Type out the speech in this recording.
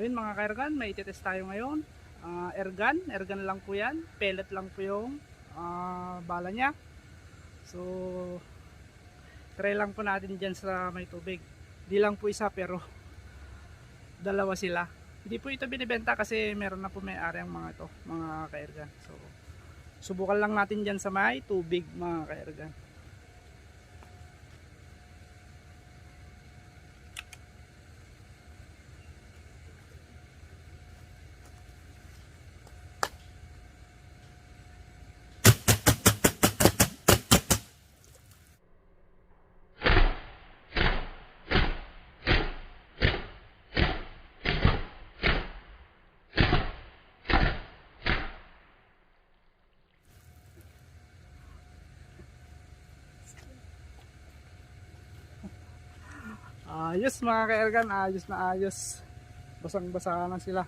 Ayun mga kaergan, may ititest tayo ngayon. Airgun lang po yan. Pellet lang po yung bala niya. So, try lang po natin dyan sa may tubig. Di lang po isa pero dalawa sila. Hindi po ito binibenta kasi meron na po may-ari ang mga ito, mga kaergan. So, subukan lang natin dyan sa may tubig mga kaergan. Ayos mga kaergan, ayos na ayos. Basang basa na sila.